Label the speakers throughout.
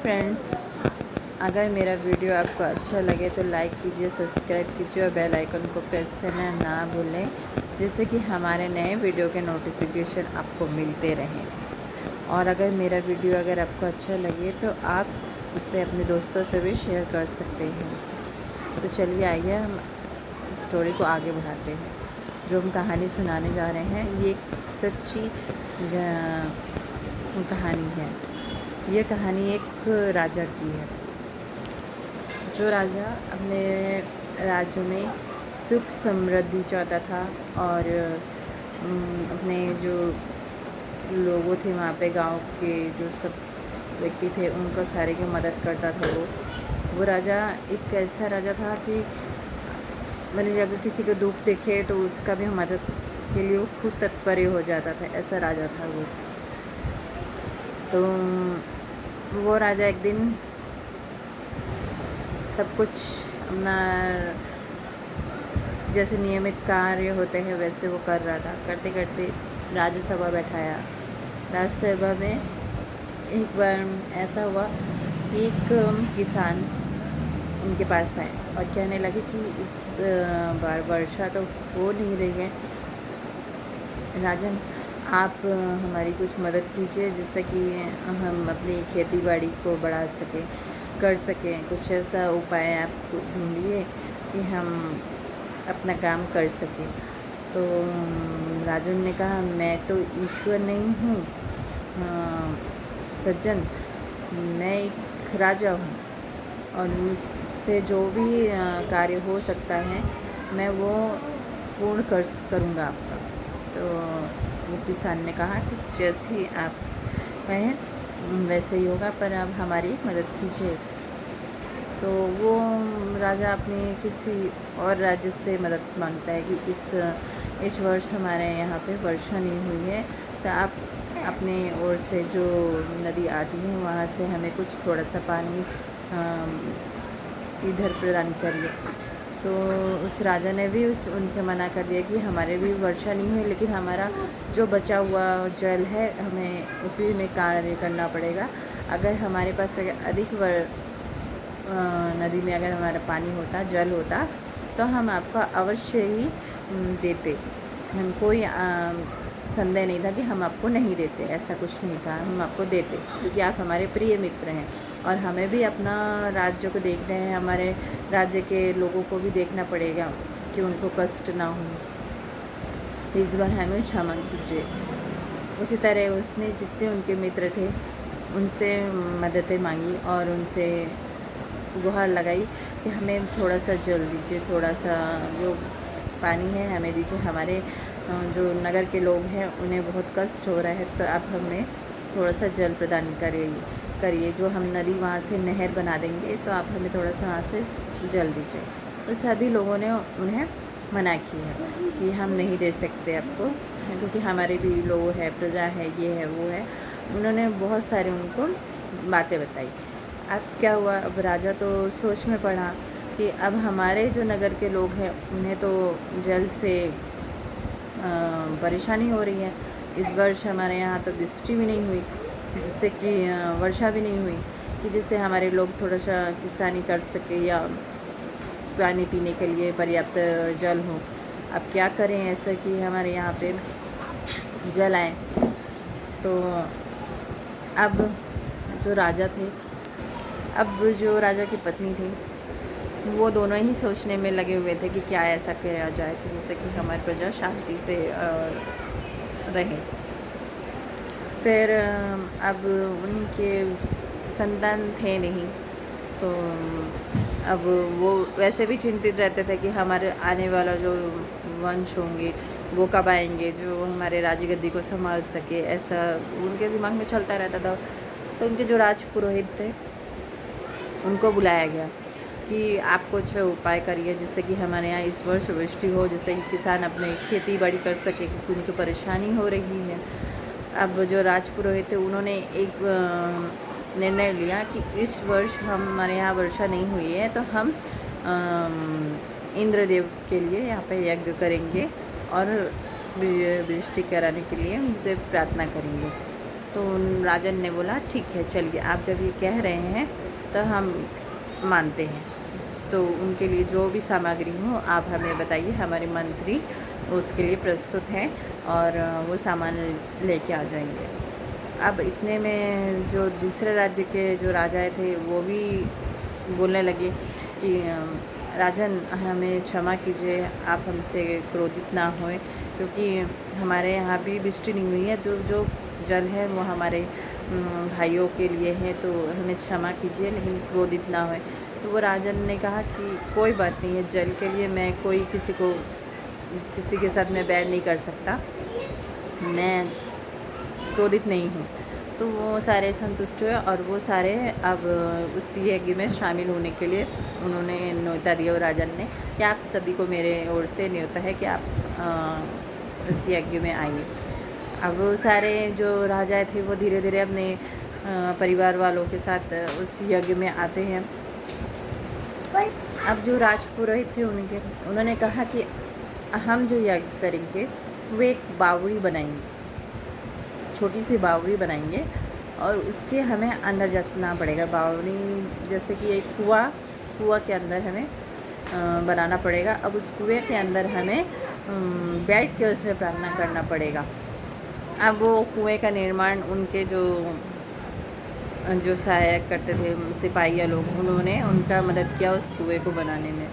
Speaker 1: Friends, अगर मेरा video आपको अच्छा लगे तो लाइक कीजिए, सब्सक्राइब कीजिए और बेल आइकन को प्रेस करना ना भूलें, जिससे कि हमारे नए वीडियो के नोटिफिकेशन आपको मिलते रहें। और अगर मेरा वीडियो आपको अच्छा लगे तो आप इसे अपने दोस्तों से भी शेयर कर सकते हैं। तो चलिए आइए हम स्टोरी को आगे बढ़ाते हैं। जो हम कहानी सुनाने जा रहे हैं ये एक सच्ची कहानी है। ये कहानी एक राजा की है। जो राजा अपने राज्य में सुख समृद्धि चाहता था और अपने जो लोगों थे वहाँ पे, गांव के जो सब व्यक्ति थे, उनको सारे की मदद करता था। वो राजा एक ऐसा राजा था कि मैंने अगर किसी को दुख देखे तो उसका भी मदद के लिए वो खुद तत्पर हो जाता था। ऐसा राजा था वो। तो वो राजा एक दिन सब कुछ अपना जैसे नियमित कार्य होते हैं वैसे वो कर रहा था। करते करते राज्यसभा बैठाया। राज्यसभा में एक बार ऐसा हुआ कि एक किसान उनके पास आए और कहने लगे कि इस बार वर्षा तो हो नहीं रही है, राजन आप हमारी कुछ मदद कीजिए जिससे कि हम अपनी खेती बाड़ी को बढ़ा सकें, कर सकें। कुछ ऐसा उपाय आप ढूंढिए कि हम अपना काम कर सकें। तो राजन ने कहा, मैं तो ईश्वर नहीं हूँ सज्जन, मैं एक राजा हूँ और मुझसे जो भी कार्य हो सकता है मैं वो पूर्ण करूँगा आपका। तो वो किसान ने कहा कि जैसे ही आप कहें वैसे ही होगा, पर आप हमारी मदद कीजिए। तो वो राजा अपने किसी और राज्य से मदद मांगता है कि इस वर्ष हमारे यहाँ पे वर्षा नहीं हुई है, तो आप अपने ओर से जो नदी आती है वहाँ से हमें कुछ थोड़ा सा पानी इधर प्रदान करिए। तो उस राजा ने भी उनसे मना कर दिया कि हमारे भी वर्षा नहीं हुई, लेकिन हमारा जो बचा हुआ जल है हमें उसी में कार्य करना पड़ेगा। अगर हमारे पास अधिक नदी में अगर हमारा पानी होता, जल होता, तो हम आपको अवश्य ही देते। हम कोई संदेह नहीं था कि हम आपको नहीं देते, ऐसा कुछ नहीं था, हम आपको देते क्योंकि आप हमारे प्रिय मित्र हैं और हमें भी अपना राज्य को देखना है, हमारे राज्य के लोगों को भी देखना पड़ेगा कि उनको कष्ट ना हो। इस बार हमें क्षमा कीजिए। उसी तरह उसने जितने उनके मित्र थे उनसे मददें मांगी और उनसे गुहार लगाई कि हमें थोड़ा सा जल दीजिए, थोड़ा सा जो पानी है हमें दीजिए। हमारे जो नगर के लोग हैं उन्हें बहुत कष्ट हो रहा है, तो आप हमें थोड़ा सा जल प्रदान करिए। जो हम नदी वहाँ से नहर बना देंगे तो आप हमें थोड़ा सा वहाँ से जल दीजिए। तो सभी लोगों ने उन्हें मना किया कि हम नहीं दे सकते आपको, क्योंकि हमारे भी लोग हैं, प्रजा है, ये है वो है। उन्होंने बहुत सारे उनको बातें बताई। अब क्या हुआ, अब राजा तो सोच में पड़ा कि अब हमारे जो नगर के लोग हैं उन्हें तो जल से परेशानी हो रही है। इस वर्ष हमारे यहाँ तो वृष्टि भी नहीं हुई, जिससे कि वर्षा भी नहीं हुई कि जिससे हमारे लोग थोड़ा सा किसानी कर सके या पानी पीने के लिए पर्याप्त जल हो। अब क्या करें ऐसा कि हमारे यहाँ पे जल आए। तो अब जो राजा थे, अब जो राजा की पत्नी थी, वो दोनों ही सोचने में लगे हुए थे कि क्या ऐसा किया जाए कि जिससे कि हमारी प्रजा शांति से रहे। फिर अब उनके संतान थे नहीं, तो अब वो वैसे भी चिंतित रहते थे कि हमारे आने वाला जो वंश होंगे वो कब आएंगे जो हमारे राज्य गद्दी को संभाल सके, ऐसा उनके दिमाग में चलता रहता था। तो उनके जो राजपुरोहित थे उनको बुलाया गया कि आप कुछ उपाय करिए जिससे कि हमारे यहाँ इस वर्ष वृष्टि हो, जिससे कि किसान अपने खेती बाड़ी कर सके, क्योंकि उनको परेशानी हो रही है। अब जो राजपुरोहित थे उन्होंने एक निर्णय लिया कि इस वर्ष हमारे यहाँ वर्षा नहीं हुई है तो हम इंद्रदेव के लिए यहाँ पे यज्ञ करेंगे और वृष्टि कराने के लिए उनसे प्रार्थना करेंगे। तो राजन ने बोला ठीक है चलिए, आप जब ये कह रहे हैं तो हम मानते हैं, तो उनके लिए जो भी सामग्री हो आप हमें बताइए, हमारे मंत्री उसके लिए प्रस्तुत हैं और वो सामान लेके आ जाएंगे। अब इतने में जो दूसरे राज्य के जो राजा थे वो भी बोलने लगे कि राजन हमें क्षमा कीजिए, आप हमसे क्रोधित ना होए, क्योंकि हमारे यहाँ भी वृष्टि नहीं हुई है, तो जो जल है वो हमारे भाइयों के लिए है, तो हमें क्षमा कीजिए लेकिन क्रोधित ना होए। तो वो राजन ने कहा कि कोई बात नहीं है, जल के लिए मैं किसी के साथ मैं बैर नहीं कर सकता, मैं क्रोधित नहीं हूँ। तो वो सारे संतुष्ट हुए और वो सारे अब उस यज्ञ में शामिल होने के लिए उन्होंने न्योता दिया और राजन ने कि आप सभी को मेरे ओर से न्योता है कि आप इस यज्ञ में आइए। अब वो सारे जो राजा थे वो धीरे धीरे अपने परिवार वालों के साथ उस यज्ञ में आते हैं। अब जो राजपुरोहित थे उन्होंने कहा कि हम जो यज्ञ करेंगे वो एक बावड़ी बनाएंगे, छोटी सी बावड़ी बनाएंगे और उसके हमें अंदर जाना पड़ेगा। बावड़ी जैसे कि एक कुआं के अंदर हमें बनाना पड़ेगा। अब उस कुएं के अंदर हमें बैठ के उसमें प्रार्थना करना पड़ेगा। अब वो कुएं का निर्माण उनके जो सहायक करते थे सिपाही लोग, उन्होंने उनका मदद किया उस कुएं को बनाने में।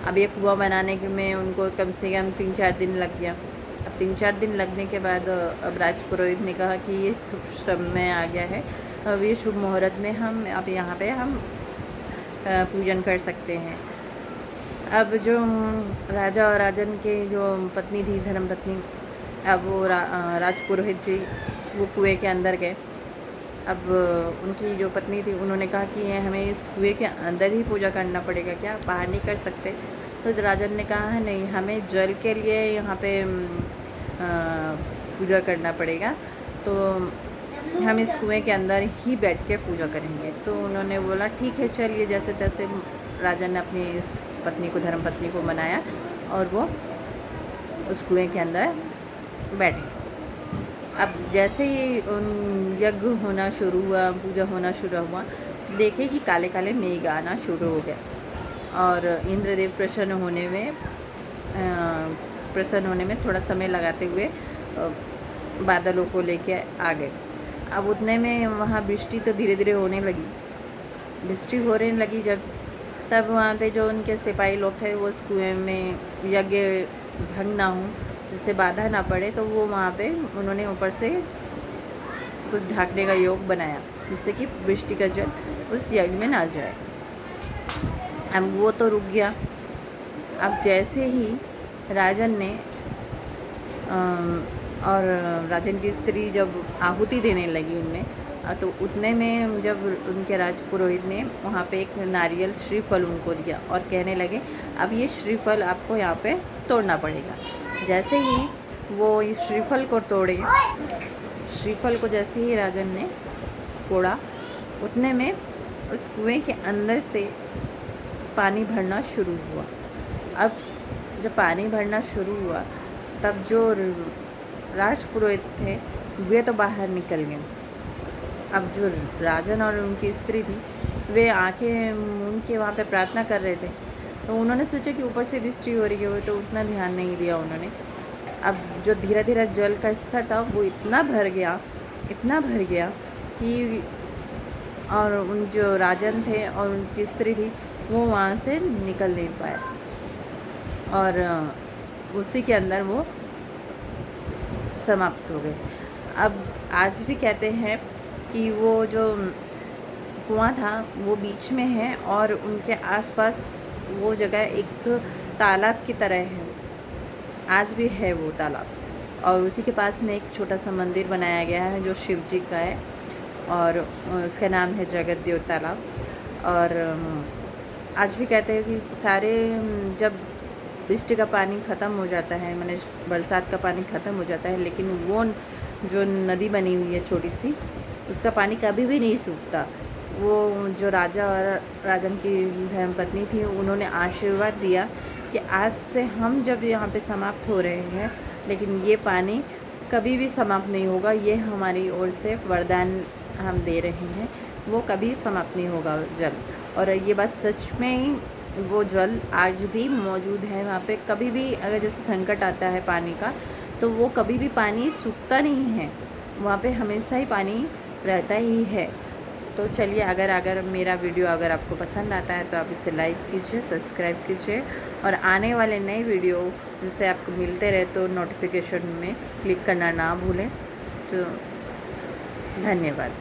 Speaker 1: अब ये कुआं बनाने में उनको कम से कम 3-4 दिन लग गया। अब 3-4 दिन लगने के बाद अब राजपुरोहित ने कहा कि ये शुभ समय आ गया है, अब ये शुभ मुहूर्त में हम अब यहाँ पे हम पूजन कर सकते हैं। अब जो राजा और राजन के जो पत्नी थी, धर्मपत्नी, अब वो राजपुरोहित जी वो कुएं के अंदर गए। अब उनकी जो पत्नी थी उन्होंने कहा कि हमें इस कुएं के अंदर ही पूजा करना पड़ेगा, क्या बाहर नहीं कर सकते? तो राजन ने कहा है नहीं, हमें जल के लिए यहाँ पे पूजा करना पड़ेगा, तो हम इस कुएं के अंदर ही बैठ के पूजा करेंगे। तो उन्होंने बोला ठीक है चलिए, जैसे तैसे राजन ने अपनी इस पत्नी को, धर्मपत्नी को मनाया और वो उस कुएं के अंदर बैठे। अब जैसे ही यज्ञ होना शुरू हुआ, पूजा होना शुरू हुआ, देखे कि काले काले मेघ आना शुरू हो गया और इंद्रदेव प्रसन्न होने में थोड़ा समय लगाते हुए बादलों को लेके आ गए। अब उतने में वहाँ वृष्टि तो धीरे धीरे होने लगी, जब तब वहाँ पे जो उनके सिपाही लोग थे वो उस कुएं में यज्ञ भंग ना हो, जिससे बाधा ना पड़े, तो वो वहाँ पे उन्होंने ऊपर से कुछ ढाकने का योग बनाया जिससे कि वृष्टि का जल उस यज्ञ में ना जाए। अब वो तो रुक गया। अब जैसे ही राजन ने और राजन की स्त्री जब आहुति देने लगी उनमें, तो उतने में जब उनके राजपुरोहित ने वहाँ पे एक नारियल श्रीफल उनको दिया और कहने लगे अब ये श्रीफल आपको यहाँ पे तोड़ना पड़ेगा। जैसे ही वो इस श्रीफल को तोड़े, श्रीफल को जैसे ही राजन ने फोड़ा, उतने में उस कुएं के अंदर से पानी भरना शुरू हुआ। अब जब पानी भरना शुरू हुआ तब जो राजपुरोहित थे वे तो बाहर निकल गए। अब जो राजन और उनकी स्त्री थी वे आंखें मूंद के वहाँ पे प्रार्थना कर रहे थे, तो उन्होंने सोचा कि ऊपर से वृष्टि हो रही है, तो उतना ध्यान नहीं दिया उन्होंने। अब जो धीरे धीरे जल का स्तर था वो इतना भर गया कि और उन जो राजन थे और उनकी स्त्री थी वो वहाँ से निकल नहीं पाए और उसी के अंदर वो समाप्त हो गए। अब आज भी कहते हैं कि वो जो कुआं था वो बीच में है और उनके आसपास वो जगह एक तालाब की तरह है, आज भी है वो तालाब, और उसी के पास में एक छोटा सा मंदिर बनाया गया है जो शिव जी का है और उसका नाम है जगतदेव तालाब। और आज भी कहते हैं कि सारे जब वृष्टि का पानी ख़त्म हो जाता है, मैंने बरसात का पानी ख़त्म हो जाता है, लेकिन वो जो नदी बनी हुई है छोटी सी, उसका पानी कभी भी नहीं सूखता। वो जो राजा और राजन की धर्मपत्नी थी उन्होंने आशीर्वाद दिया कि आज से हम जब यहाँ पे समाप्त हो रहे हैं, लेकिन ये पानी कभी भी समाप्त नहीं होगा। ये हमारी ओर से वरदान हम दे रहे हैं, वो कभी समाप्त नहीं होगा जल। और ये बात सच में ही वो जल आज भी मौजूद है वहाँ पे। कभी भी अगर जैसे संकट आता है पानी का, तो वो कभी भी पानी सूखता नहीं है, वहाँ पे हमेशा ही पानी रहता ही है। तो चलिए, अगर मेरा वीडियो अगर आपको पसंद आता है तो आप इसे लाइक कीजिए, सब्सक्राइब कीजिए, और आने वाले नए वीडियो जिससे आपको मिलते रहे तो नोटिफिकेशन में क्लिक करना ना भूलें। तो धन्यवाद।